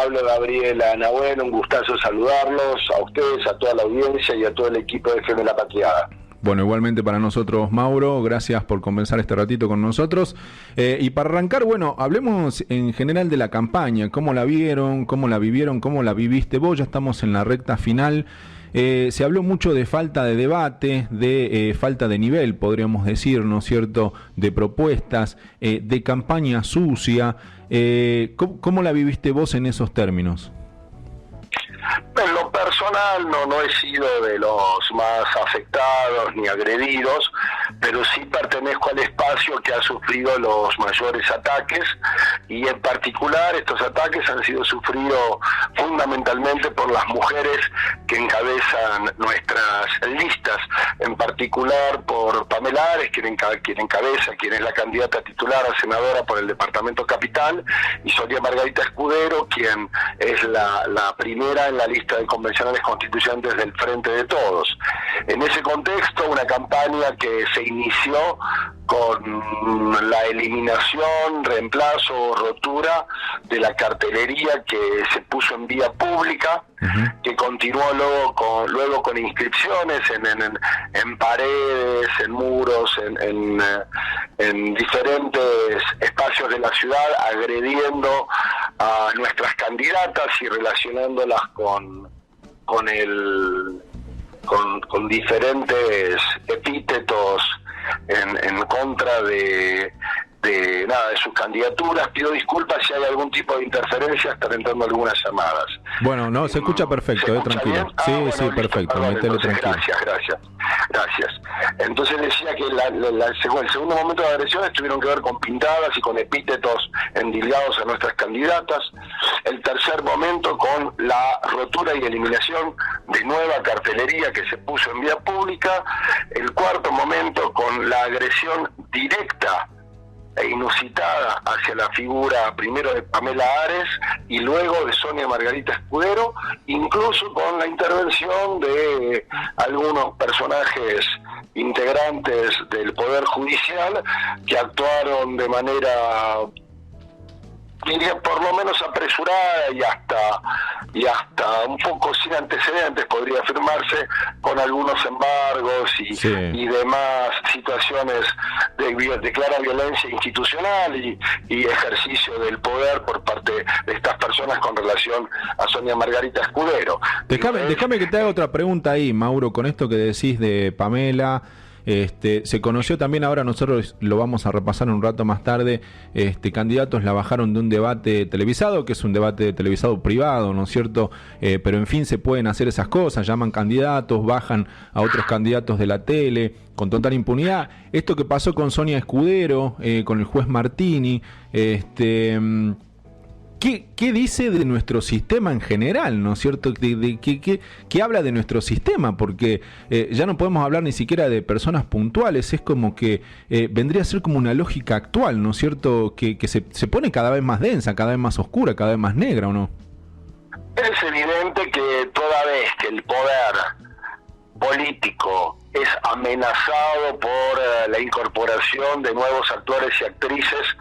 Pablo, Gabriela, Nahuel, un gustazo saludarlos, a ustedes, a toda la audiencia y a todo el equipo de FM La Patriada. Bueno, igualmente para nosotros, Mauro, gracias por conversar este ratito con nosotros. Y para arrancar, bueno, hablemos en general de la campaña, cómo la vieron, cómo la vivieron, cómo la viviste vos, ya estamos en la recta final. Se habló mucho de falta de debate, de falta de nivel, podríamos decir, ¿no es cierto?, de propuestas, de campaña sucia. ¿Cómo la viviste vos en esos términos? En lo personal no he sido de los más afectados ni agredidos, pero sí pertenezco al espacio que ha sufrido los mayores ataques, y en particular estos ataques han sido sufridos fundamentalmente por las mujeres que encabezan nuestras listas, en particular por Pamela Ares, quien es la candidata titular a senadora por el departamento Capital, y Sonia Margarita Escudero, quien es la primera en la lista de convencionales constituyentes del Frente de Todos. En ese contexto, una campaña que se inició con la eliminación, reemplazo o rotura de la cartelería que se puso en vía pública, que continuó luego con inscripciones en paredes, en muros, en diferentes espacios de la ciudad, agrediendo a nuestras candidatas y relacionándolas con diferentes epítetos en contra de sus candidaturas. Pido disculpas si hay algún tipo de interferencia, están entrando algunas llamadas. Bueno, no, se escucha perfecto, tranquilo. Bien? Sí, Bueno, sí, listo, perfecto, perdón, métele entonces, tranquilo. Gracias. Entonces decía que el segundo momento de agresiones tuvieron que ver con pintadas y con epítetos endilgados a nuestras candidatas. El tercer momento con la rotura y eliminación de nueva cartelería que se puso en vía pública. El cuarto momento con la agresión directa e inusitada hacia la figura primero de Pamela Ares y luego de Sonia Margarita Escudero, incluso con la intervención de algunos personajes integrantes del Poder Judicial que actuaron de manera, diría, por lo menos apresurada y hasta un poco sin antecedentes, podría afirmarse, con algunos embargos y demás situaciones de clara violencia institucional y ejercicio del poder por parte de estas personas con relación a Sonia Margarita Escudero. Déjame que te haga otra pregunta ahí, Mauro, con esto que decís de Pamela. Se conoció también, ahora nosotros lo vamos a repasar un rato más tarde, candidatos la bajaron de un debate televisado, que es un debate televisado privado, ¿no es cierto? Pero en fin, se pueden hacer esas cosas, llaman candidatos, bajan a otros candidatos de la tele, con total impunidad. Esto que pasó con Sonia Escudero, con el juez Martini, ¿Qué dice de nuestro sistema en general, ¿no es cierto? ¿Qué habla de nuestro sistema? Porque ya no podemos hablar ni siquiera de personas puntuales, es como que vendría a ser como una lógica actual, ¿no es cierto? Que se pone cada vez más densa, cada vez más oscura, cada vez más negra, ¿o no? Es evidente que toda vez que el poder político es amenazado por la incorporación de nuevos actores y actrices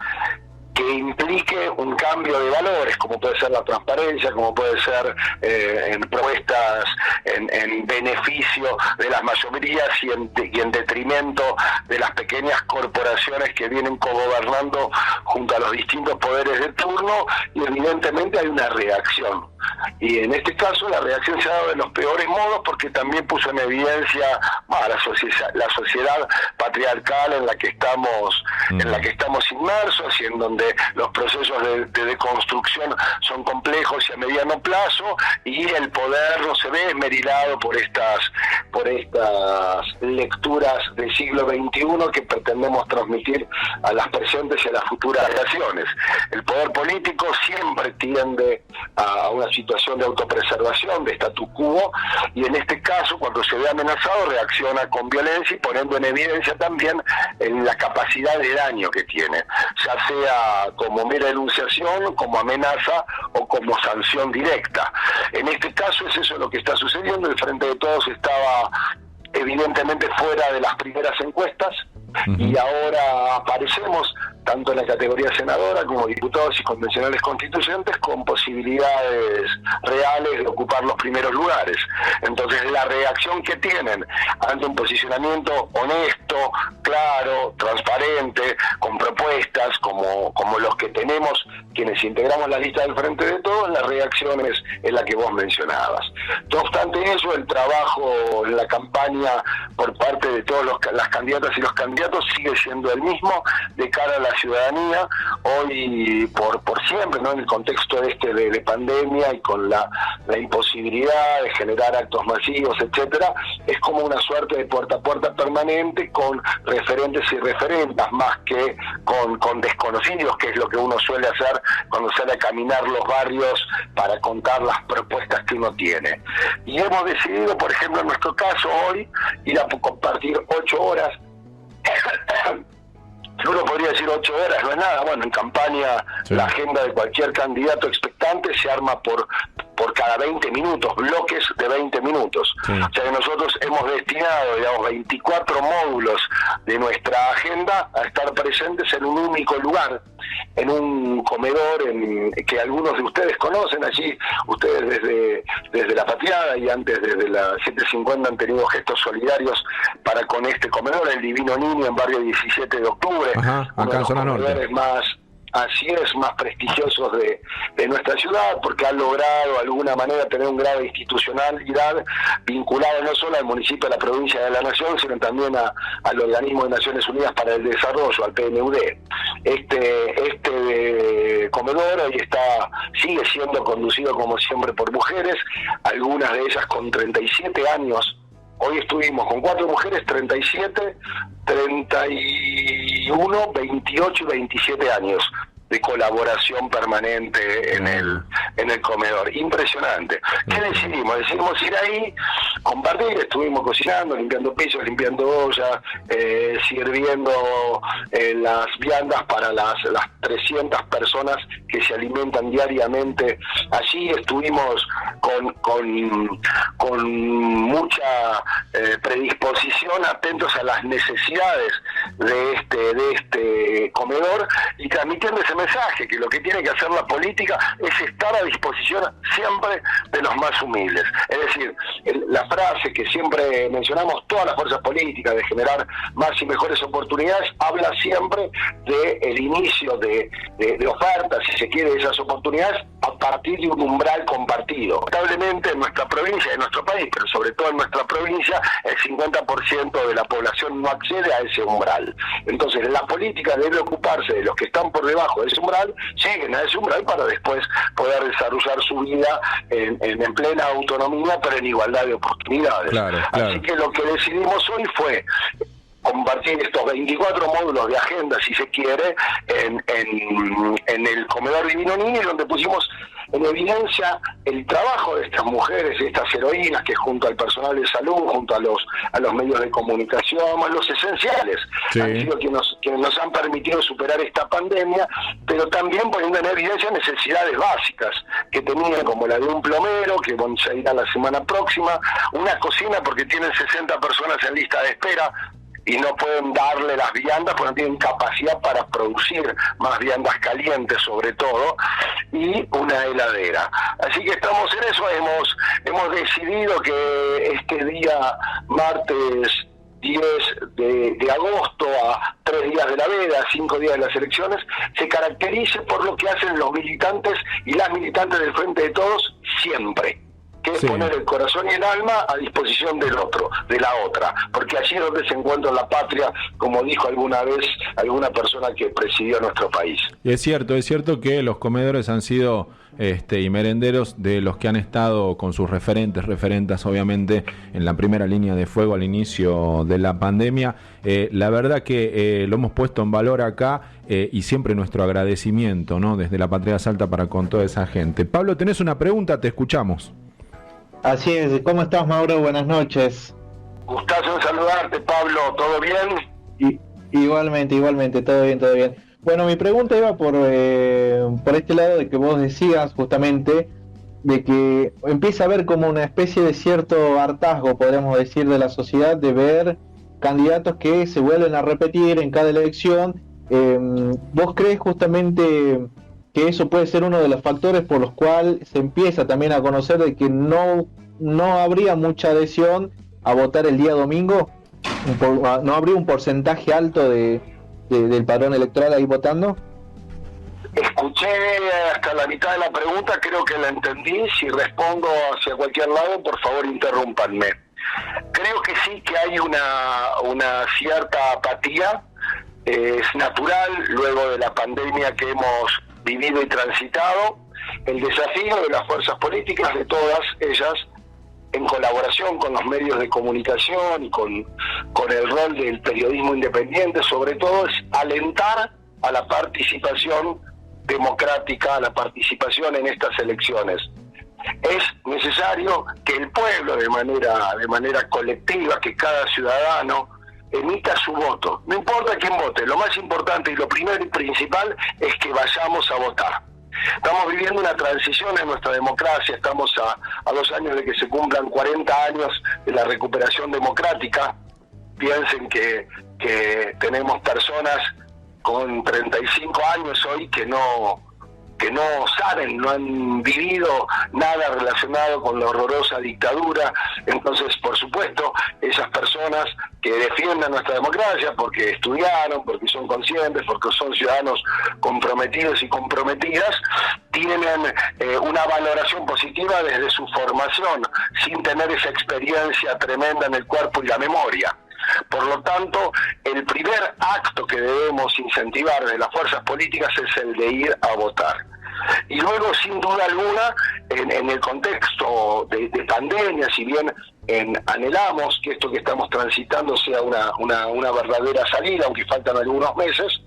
que implique un cambio de valores, como puede ser la transparencia, como puede ser en propuestas en beneficio de las mayorías y en detrimento de las pequeñas corporaciones que vienen cogobernando junto a los distintos poderes de turno, y evidentemente hay una reacción. Y en este caso la reacción se ha dado de los peores modos, porque también puso en evidencia la sociedad patriarcal en la que estamos inmersos, y en donde los procesos de deconstrucción son complejos y a mediano plazo, y el poder no se ve esmerilado por estas lecturas del siglo XXI que pretendemos transmitir a las presentes y a las futuras generaciones. El poder político siempre tiende a una situación de autopreservación, de statu quo, y en este caso, cuando se ve amenazado, reacciona con violencia y poniendo en evidencia también la capacidad de daño que tiene, ya sea como mera enunciación, como amenaza o como sanción directa. En este caso es eso lo que está sucediendo. El Frente de Todos estaba evidentemente fuera de las primeras encuestas, y ahora aparecemos tanto en la categoría senadora como diputados y convencionales constituyentes, con posibilidades reales de ocupar los primeros lugares. Entonces, la reacción que tienen ante un posicionamiento honesto, claro, transparente, con propuestas como los que tenemos quienes integramos la lista del Frente de Todos, la reacción es la que vos mencionabas. No obstante eso, el trabajo en la campaña por parte de todas las candidatas y los candidatos sigue siendo el mismo de cara a la ciudadanía. Hoy, por siempre, ¿no?, en el contexto de pandemia y con la imposibilidad de generar actos masivos, etcétera, es como una suerte de puerta a puerta permanente con referentes y referentas, más que con desconocidos, que es lo que uno suele hacer cuando sale a caminar los barrios para contar las propuestas que uno tiene. Y hemos decidido, por ejemplo, en nuestro caso hoy, ir a compartir 8 horas. Uno podría decir 8 horas, no es nada. Bueno, en campaña sí, la agenda de cualquier candidato expectante se arma por cada 20 minutos, bloques de 20 minutos. Sí. O sea que nosotros hemos destinado, digamos, 24 módulos de nuestra agenda a estar presentes en un único lugar, en un comedor que algunos de ustedes conocen. Allí ustedes desde la Patriada y antes desde la 750 han tenido gestos solidarios para con este comedor, el Divino Niño, en barrio 17 de octubre. Ajá, acá en zona norte. Más prestigiosos de nuestra ciudad, porque han logrado de alguna manera tener un grado de institucionalidad vinculado no solo al municipio, a la provincia de la nación, sino también al organismo de Naciones Unidas para el Desarrollo, al PNUD. Este comedor hoy sigue siendo conducido como siempre por mujeres, algunas de ellas con 37 años. Hoy estuvimos con 4 mujeres, 37, 31, 28 y 27 años de colaboración permanente en el comedor. Impresionante. ¿Qué decidimos? Decidimos ir ahí, compartir. Estuvimos cocinando, limpiando pisos, limpiando ollas, sirviendo las viandas para las 300 personas que se alimentan diariamente allí. Estuvimos con mucha predisposición, atentos a las necesidades de este comedor y transmitiendo ese mensaje, que lo que tiene que hacer la política es estar a disposición siempre de los más humildes. Es decir, la frase que siempre mencionamos todas las fuerzas políticas de generar más y mejores oportunidades, habla siempre del inicio de ofertas, si se quiere, de esas oportunidades a partir de un umbral compartido. Lamentablemente en nuestra provincia, en nuestro país, pero sobre todo en nuestra provincia, el 50% de la población no accede a ese umbral. Entonces la política debe ocuparse de los que están por debajo de ese umbral, lleguen a ese umbral para después poder desarrollar su vida en plena autonomía, pero en igualdad de oportunidades. Claro. Así que lo que decidimos hoy fue compartir estos 24 módulos de agenda, si se quiere, en el comedor Divino Niño, donde pusimos en evidencia el trabajo de estas mujeres, de estas heroínas que junto al personal de salud, junto a los medios de comunicación, más los esenciales, sí, han sido quienes nos han permitido superar esta pandemia, pero también poniendo en evidencia necesidades básicas que tenían, como la de un plomero, que se irá la semana próxima, una cocina porque tienen 60 personas en lista de espera y no pueden darle las viandas porque no tienen capacidad para producir más viandas calientes, sobre todo, y una heladera. Así que estamos en eso. Hemos decidido que este día, martes 10 de agosto, a 3 días de la veda, 5 días de las elecciones, se caracterice por lo que hacen los militantes y las militantes del Frente de Todos siempre, que es poner el corazón y el alma a disposición del otro, de la otra, porque allí es donde se encuentra la patria, como dijo alguna vez alguna persona que presidió nuestro país. Y es cierto que los comedores han sido y merenderos de los que han estado con sus referentas, obviamente, en la primera línea de fuego al inicio de la pandemia. La verdad que lo hemos puesto en valor acá y siempre nuestro agradecimiento, ¿no?, desde la Patria Salta para con toda esa gente. Pablo, ¿tenés una pregunta? Te escuchamos. Así es. ¿Cómo estás, Mauro? Buenas noches. Gustazo en saludarte, Pablo. ¿Todo bien? Igualmente, todo bien. Bueno, mi pregunta iba por este lado de que vos decías justamente de que empieza a haber como una especie de cierto hartazgo, podríamos decir, de la sociedad, de ver candidatos que se vuelven a repetir en cada elección ¿Vos crees justamente que eso puede ser uno de los factores por los cuales se empieza también a conocer de que no habría mucha adhesión a votar el día domingo? ¿No habría un porcentaje alto del padrón electoral ahí votando? Escuché hasta la mitad de la pregunta, creo que la entendí. Si respondo hacia cualquier lado, por favor interrúmpanme. Creo que sí, que hay una cierta apatía, es natural luego de la pandemia que hemos vivido y transitado. El desafío de las fuerzas políticas, de todas ellas, en colaboración con los medios de comunicación y con el rol del periodismo independiente, sobre todo, es alentar a la participación democrática, a la participación en estas elecciones. Es necesario que el pueblo, de manera colectiva, que cada ciudadano emita su voto. No importa quién vote, lo más importante y lo primero y principal es que vayamos a votar. Estamos viviendo una transición en nuestra democracia, estamos a 2 años de que se cumplan 40 años de la recuperación democrática. Piensen que tenemos personas con 35 años hoy que no saben, no han vivido nada relacionado con la horrorosa dictadura. Entonces, por supuesto, esas personas que defiendan nuestra democracia porque estudiaron, porque son conscientes, porque son ciudadanos comprometidos y comprometidas, tienen una valoración positiva desde su formación, sin tener esa experiencia tremenda en el cuerpo y la memoria. Por lo tanto, el primer acto que debemos incentivar de las fuerzas políticas es el de ir a votar. Y luego, sin duda alguna, en el contexto de pandemia, si bien anhelamos que esto que estamos transitando sea una verdadera salida, aunque faltan algunos meses,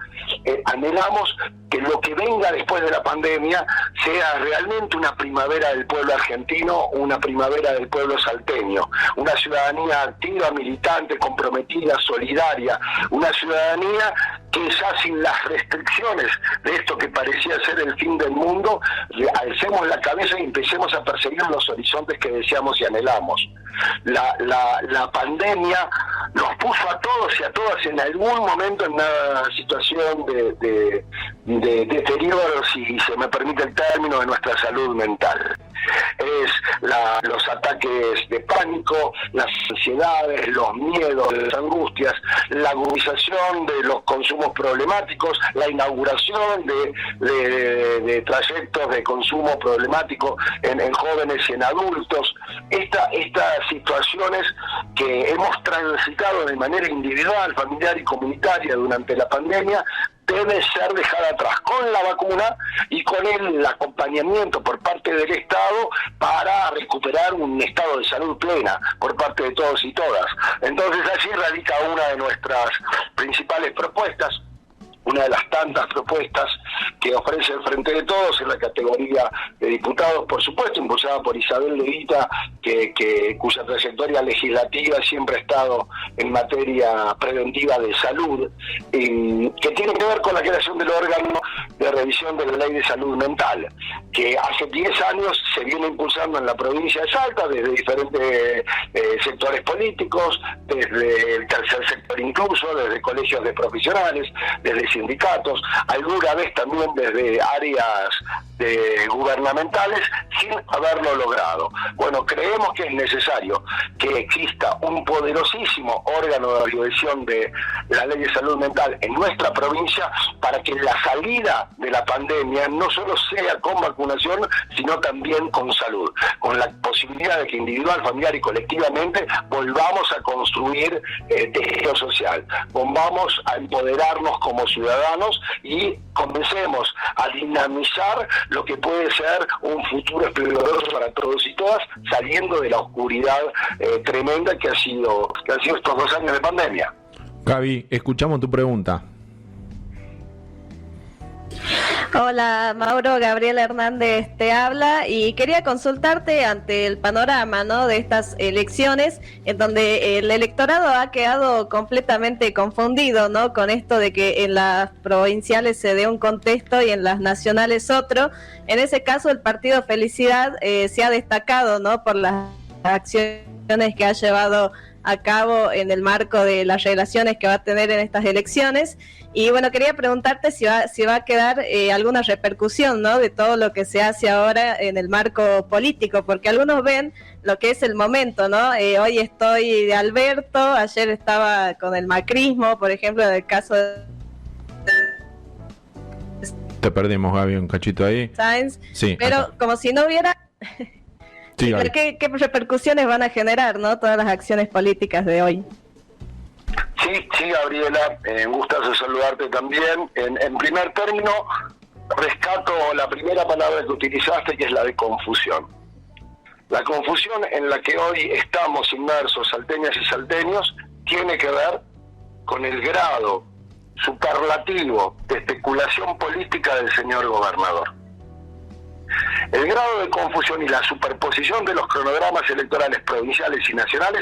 anhelamos que lo que venga después de la pandemia sea realmente una primavera del pueblo argentino, una primavera del pueblo salteño, una ciudadanía activa, militante, comprometida, solidaria, una ciudadanía que ya sin las restricciones de esto que parecía ser el fin del mundo, alcemos la cabeza y empecemos a perseguir los horizontes que deseamos y anhelamos. La pandemia nos puso a todos y a todas en algún momento en una situación de deterioro, si se me permite el término, de nuestra salud mental. Es los ataques de pánico, las ansiedades, los miedos, las angustias, la agudización de los consumos problemáticos, la inauguración de trayectos de consumo problemático en jóvenes y en adultos. Estas situaciones que hemos transitado de manera individual, familiar y comunitaria durante la pandemia debe ser dejada atrás con la vacuna y con el acompañamiento por parte del Estado para recuperar un estado de salud plena por parte de todos y todas. Entonces allí radica una de nuestras principales propuestas, una de las tantas propuestas que ofrece el Frente de Todos en la categoría de diputados, por supuesto, impulsada por Isabel Levita, cuya trayectoria legislativa siempre ha estado en materia preventiva de salud, que tiene que ver con la creación del órgano de revisión de la Ley de Salud Mental, que hace 10 años se viene impulsando en la provincia de Salta, desde diferentes sectores políticos, desde el tercer sector incluso, desde colegios de profesionales, desde sindicatos, alguna vez también desde áreas gubernamentales, sin haberlo logrado. Bueno, creemos que es necesario que exista un poderosísimo órgano de revisión de la Ley de Salud Mental en nuestra provincia para que la salida de la pandemia no solo sea con vacunación, sino también con salud, con la posibilidad de que individual, familiar y colectivamente volvamos a construir tejido social, volvamos a empoderarnos como ciudadanos y comencemos a dinamizar lo que puede ser un futuro esplendoroso para todos y todas, saliendo de la oscuridad tremenda que han sido estos 2 años de pandemia. Gaby, escuchamos tu pregunta. Hola Mauro, Gabriela Hernández te habla y quería consultarte ante el panorama, ¿no?, de estas elecciones en donde el electorado ha quedado completamente confundido, ¿no?, con esto de que en las provinciales se dé un contexto y en las nacionales otro. En ese caso el partido Felicidad se ha destacado, ¿no?, por las acciones que ha llevado a cabo en el marco de las relaciones que va a tener en estas elecciones. Y bueno, quería preguntarte si va a quedar alguna repercusión, ¿no?, de todo lo que se hace ahora en el marco político, porque algunos ven lo que es el momento, ¿no? Hoy estoy de Alberto, ayer estaba con el macrismo, por ejemplo, en el caso de... Te perdimos, Gaby, un cachito ahí. Sainz, sí, pero acá. como si no hubiera... Sí, ¿Qué repercusiones van a generar, ¿no?, todas las acciones políticas de hoy? Sí, Gabriela, un gustazo saludarte también. En primer término, rescato la primera palabra que utilizaste, que es la de confusión. La confusión en la que hoy estamos inmersos, salteñas y salteños, tiene que ver con el grado superlativo de especulación política del señor gobernador. El grado de confusión y la superposición de los cronogramas electorales provinciales y nacionales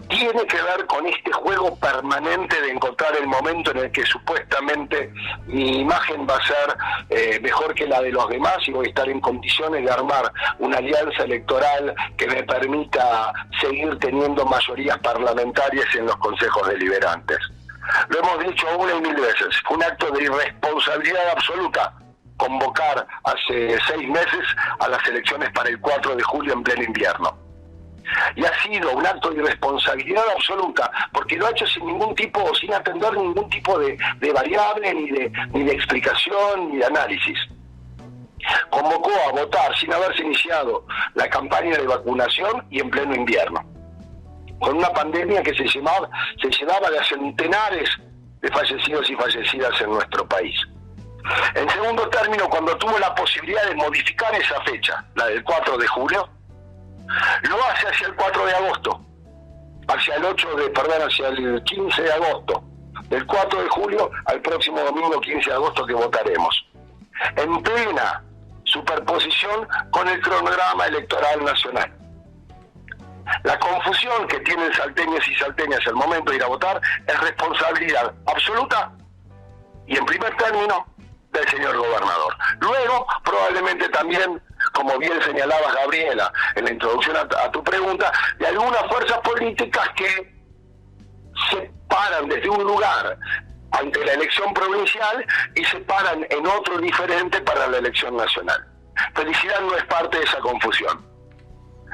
tiene que ver con este juego permanente de encontrar el momento en el que supuestamente mi imagen va a ser mejor que la de los demás y voy a estar en condiciones de armar una alianza electoral que me permita seguir teniendo mayorías parlamentarias en los consejos deliberantes. Lo hemos dicho una y mil veces, fue un acto de irresponsabilidad absoluta convocar hace 6 meses a las elecciones para el 4 de julio en pleno invierno. Y ha sido un acto de irresponsabilidad absoluta, porque lo ha hecho sin atender ningún tipo de variable, ni de explicación, ni de análisis. Convocó a votar sin haberse iniciado la campaña de vacunación y en pleno invierno, con una pandemia que se llevaba de centenares de fallecidos y fallecidas en nuestro país. En segundo término, cuando tuvo la posibilidad de modificar esa fecha, la del 4 de julio, lo hace hacia el 4 de agosto, hacia el 15 de agosto, del 4 de julio al próximo domingo 15 de agosto que votaremos, en plena superposición con el cronograma electoral nacional. La confusión que tienen salteños y salteñas al momento de ir a votar es responsabilidad absoluta y, en primer término, del señor gobernador. Luego, probablemente también, como bien señalabas, Gabriela, en la introducción a tu pregunta, de algunas fuerzas políticas que se paran desde un lugar ante la elección provincial y se paran en otro diferente para la elección nacional. Felicidad no es parte de esa confusión.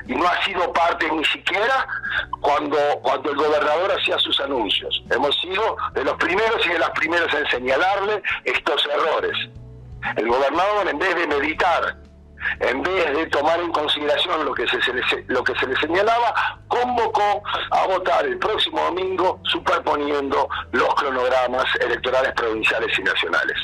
Y no ha sido parte ni siquiera cuando el gobernador hacía sus anuncios. Hemos sido de los primeros y de las primeras en señalarle estos errores. El gobernador, en vez de meditar, en vez de tomar en consideración lo que se le señalaba, convocó a votar el próximo domingo superponiendo los cronogramas electorales provinciales y nacionales.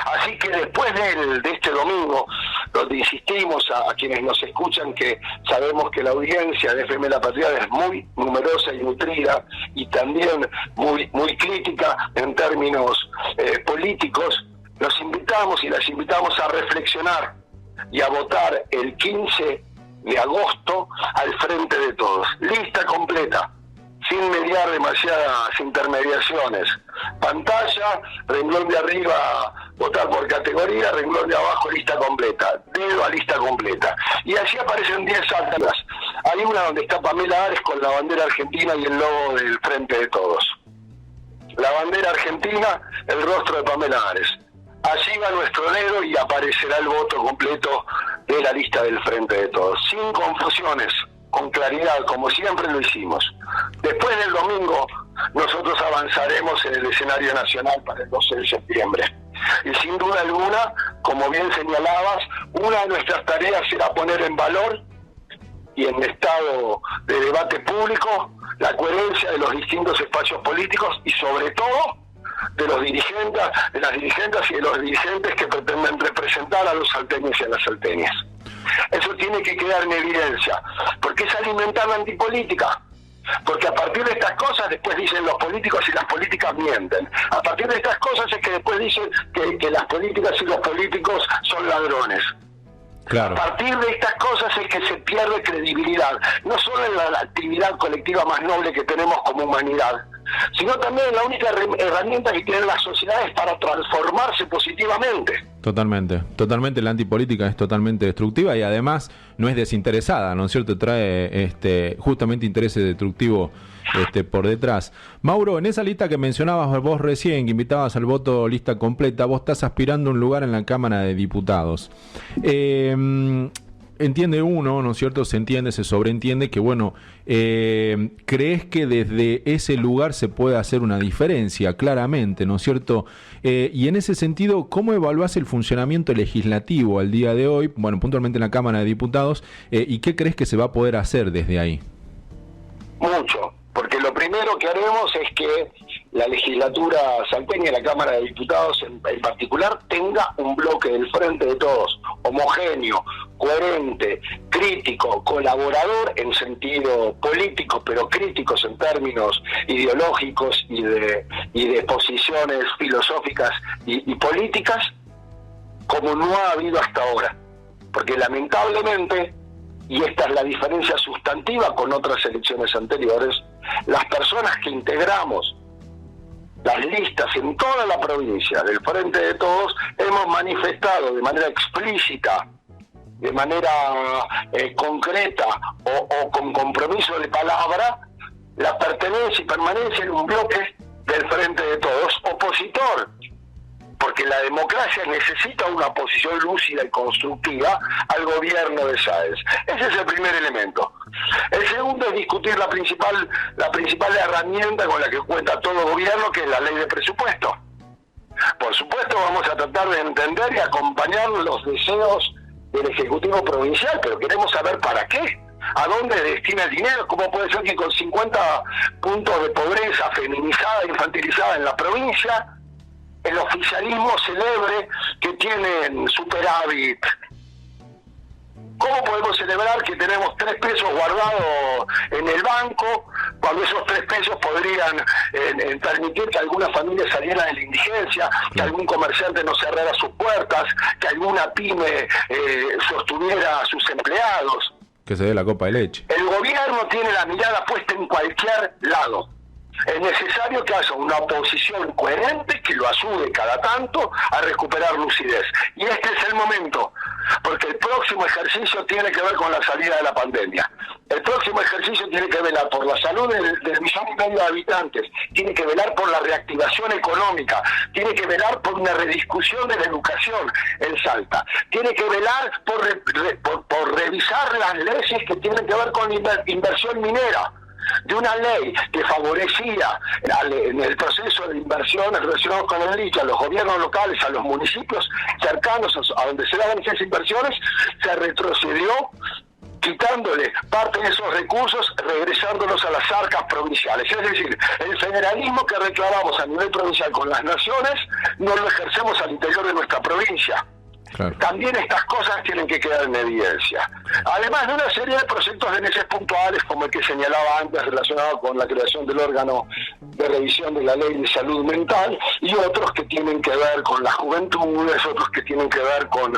Así que después de este domingo, donde insistimos a quienes nos escuchan que sabemos que la audiencia de FM La Patriada es muy numerosa y nutrida y también muy crítica en términos políticos, los invitamos y las invitamos a reflexionar y a votar el 15 de agosto al frente de todos. Lista completa, sin mediar demasiadas intermediaciones. Pantalla, renglón de arriba, votar por categoría, renglón de abajo, lista completa. Dedo a lista completa. Y así aparecen 10 actas. Hay una donde está Pamela Ares con la bandera argentina y el logo del Frente de Todos. La bandera argentina, el rostro de Pamela Ares. Allí va nuestro dedo y aparecerá el voto completo de la lista del Frente de Todos. Sin confusiones, con claridad, como siempre lo hicimos. Después del domingo, nosotros avanzaremos en el escenario nacional para el 12 de septiembre. Y sin duda alguna, como bien señalabas, una de nuestras tareas será poner en valor y en estado de debate público la coherencia de los distintos espacios políticos y, sobre todo, de los dirigentes, de las dirigentes y de los dirigentes que pretenden representar a los salteños y a las salteñas. Eso tiene que quedar en evidencia, porque es alimentar la antipolítica. Porque a partir de estas cosas después dicen los políticos y las políticas mienten. A partir de estas cosas es que después dicen que las políticas y los políticos son ladrones. Claro. A partir de estas cosas es que se pierde credibilidad, no solo en la actividad colectiva más noble que tenemos como humanidad, sino también la única herramienta que tienen las sociedades para transformarse positivamente. Totalmente la antipolítica es totalmente destructiva y además no es desinteresada, ¿no es cierto? Trae justamente intereses destructivos por detrás. Mauro, en esa lista que mencionabas vos recién, que invitabas al voto lista completa, vos estás aspirando a un lugar en la Cámara de Diputados. Entiende uno, ¿no es cierto? Se entiende, se sobreentiende que, bueno, crees que desde ese lugar se puede hacer una diferencia, claramente, ¿no es cierto? Y en ese sentido, ¿cómo evaluás el funcionamiento legislativo al día de hoy, bueno, puntualmente en la Cámara de Diputados, y qué crees que se va a poder hacer desde ahí? Mucho, porque lo primero que haremos es que la legislatura salteña, la Cámara de Diputados en particular, tenga un bloque del Frente de Todos, homogéneo, coherente, crítico, colaborador en sentido político, pero críticos en términos ideológicos y de posiciones filosóficas y políticas, como no ha habido hasta ahora. Porque lamentablemente, y esta es la diferencia sustantiva con otras elecciones anteriores, las personas que integramos las listas en toda la provincia del Frente de Todos hemos manifestado de manera explícita, de manera concreta o con compromiso de palabra, la pertenencia y permanencia en un bloque del Frente de Todos opositor, porque la democracia necesita una posición lúcida y constructiva al gobierno de Sáenz. Ese es el primer elemento. El segundo es discutir la principal herramienta con la que cuenta todo gobierno, que es la ley de presupuesto. Por supuesto vamos a tratar de entender y acompañar los deseos del Ejecutivo Provincial, pero queremos saber para qué, a dónde destina el dinero. ¿Cómo puede ser que con 50 puntos de pobreza feminizada e infantilizada en la provincia, el oficialismo celebre que tienen superávit? ¿Cómo podemos celebrar que tenemos 3 pesos guardados en el banco cuando esos 3 pesos podrían permitir que alguna familia saliera de la indigencia, que algún comerciante no cerrara sus puertas, que alguna pyme sostuviera a sus empleados? Que se dé la copa de leche. El gobierno tiene la mirada puesta en cualquier lado. Es necesario que haya una oposición coherente que lo ayude cada tanto a recuperar lucidez. Y este es el momento, porque el próximo ejercicio tiene que ver con la salida de la pandemia. El próximo ejercicio tiene que velar por la salud del 1,5 millones de habitantes, tiene que velar por la reactivación económica, tiene que velar por una rediscusión de la educación en Salta, tiene que velar por revisar las leyes que tienen que ver con inversión minera, de una ley que favorecía en el proceso de inversiones relacionados con el litio a los gobiernos locales, a los municipios cercanos a donde se daban esas inversiones, se retrocedió quitándole parte de esos recursos, regresándolos a las arcas provinciales. Es decir, el federalismo que reclamamos a nivel provincial con las naciones, no lo ejercemos al interior de nuestra provincia. Claro. También estas cosas tienen que quedar en evidencia. Además de una serie de proyectos de leyes puntuales, como el que señalaba antes, relacionado con la creación del órgano de revisión de la ley de salud mental, y otros que tienen que ver con las juventudes, otros que tienen que ver con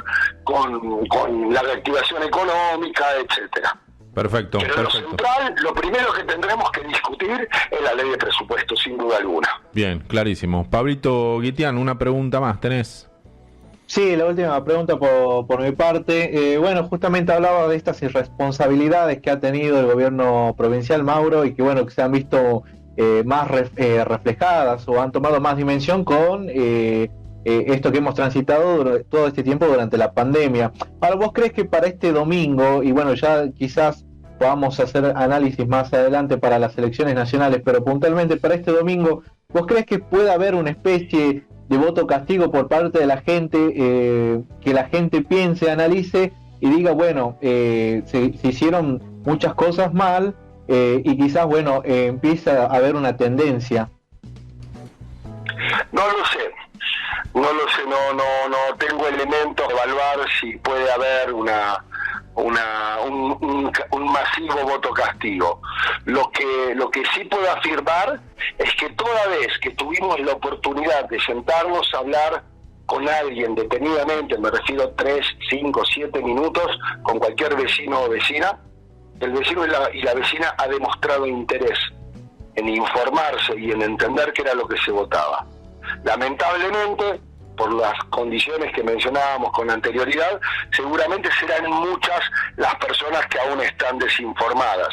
la reactivación económica, etcétera. Perfecto. Pero lo central, lo primero que tendremos que discutir es la ley de presupuesto, sin duda alguna. Bien, clarísimo. Pablito Guitián, una pregunta más, ¿tenés? Sí, la última pregunta por mi parte. Bueno, justamente hablaba de estas irresponsabilidades que ha tenido el gobierno provincial, Mauro, y que bueno, que se han visto más reflejadas o han tomado más dimensión con esto que hemos transitado todo este tiempo durante la pandemia. Ahora, ¿vos crees que para este domingo, y bueno, ya quizás podamos hacer análisis más adelante para las elecciones nacionales, pero puntualmente para este domingo, ¿vos crees que pueda haber una especie de voto castigo por parte de la gente, que la gente piense, analice y diga, bueno, se hicieron muchas cosas mal y quizás, bueno, empieza a haber una tendencia? No lo sé, no tengo elementos para evaluar si puede haber un masivo voto castigo. Lo que sí puedo afirmar es que toda vez que tuvimos la oportunidad de sentarnos a hablar con alguien detenidamente, me refiero 3, 5, 7 minutos, con cualquier vecino o vecina, el vecino y la vecina ha demostrado interés en informarse y en entender qué era lo que se votaba. Lamentablemente, por las condiciones que mencionábamos con anterioridad, seguramente serán muchas las personas que aún están desinformadas.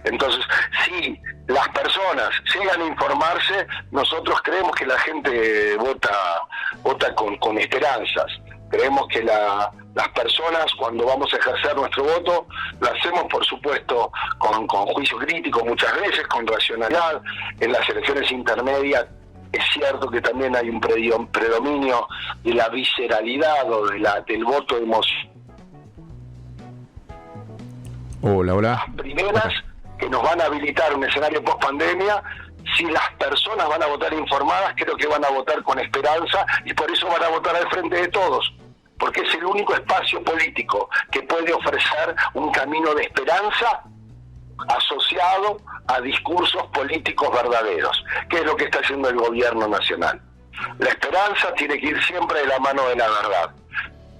Entonces, si las personas llegan a informarse, nosotros creemos que la gente vota con esperanzas. Creemos que las personas, cuando vamos a ejercer nuestro voto, lo hacemos, por supuesto, con juicio crítico muchas veces, con racionalidad. En las elecciones intermedias es cierto que también hay un predominio de la visceralidad o del voto emocional. Hola. Las primeras que nos van a habilitar un escenario post-pandemia, si las personas van a votar informadas, creo que van a votar con esperanza y por eso van a votar al Frente de Todos, porque es el único espacio político que puede ofrecer un camino de esperanza asociado a discursos políticos verdaderos, que es lo que está haciendo el gobierno nacional. La esperanza tiene que ir siempre de la mano de la verdad,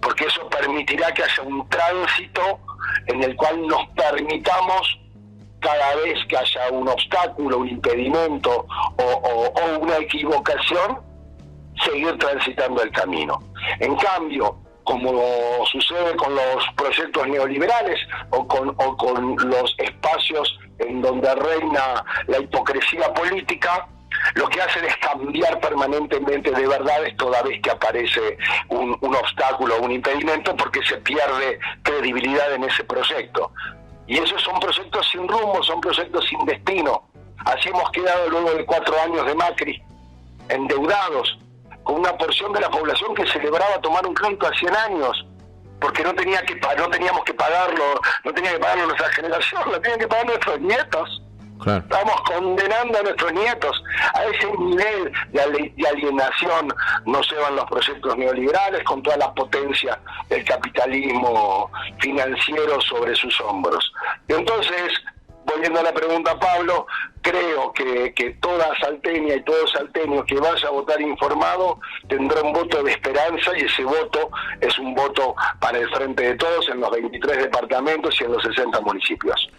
porque eso permitirá que haya un tránsito en el cual nos permitamos, cada vez que haya un obstáculo, un impedimento o una equivocación, seguir transitando el camino. En cambio, como sucede con los proyectos neoliberales o con los espacios en donde reina la hipocresía política, lo que hacen es cambiar permanentemente de verdades toda vez que aparece un obstáculo o un impedimento, porque se pierde credibilidad en ese proyecto. Y esos son proyectos sin rumbo, son proyectos sin destino. Así hemos quedado luego de 4 años de Macri, endeudados, con una porción de la población que celebraba tomar un crédito a 100 años, porque no teníamos que pagarlo, no tenía que pagarlo nuestra generación, lo tenían que pagar nuestros nietos. Claro. Estamos condenando a nuestros nietos. A ese nivel de alienación nos llevan los proyectos neoliberales con toda la potencia del capitalismo financiero sobre sus hombros. Y entonces, volviendo a la pregunta, Pablo, creo que toda salteña y todo salteño que vaya a votar informado tendrá un voto de esperanza, y ese voto es un voto para el Frente de Todos en los 23 departamentos y en los 60 municipios.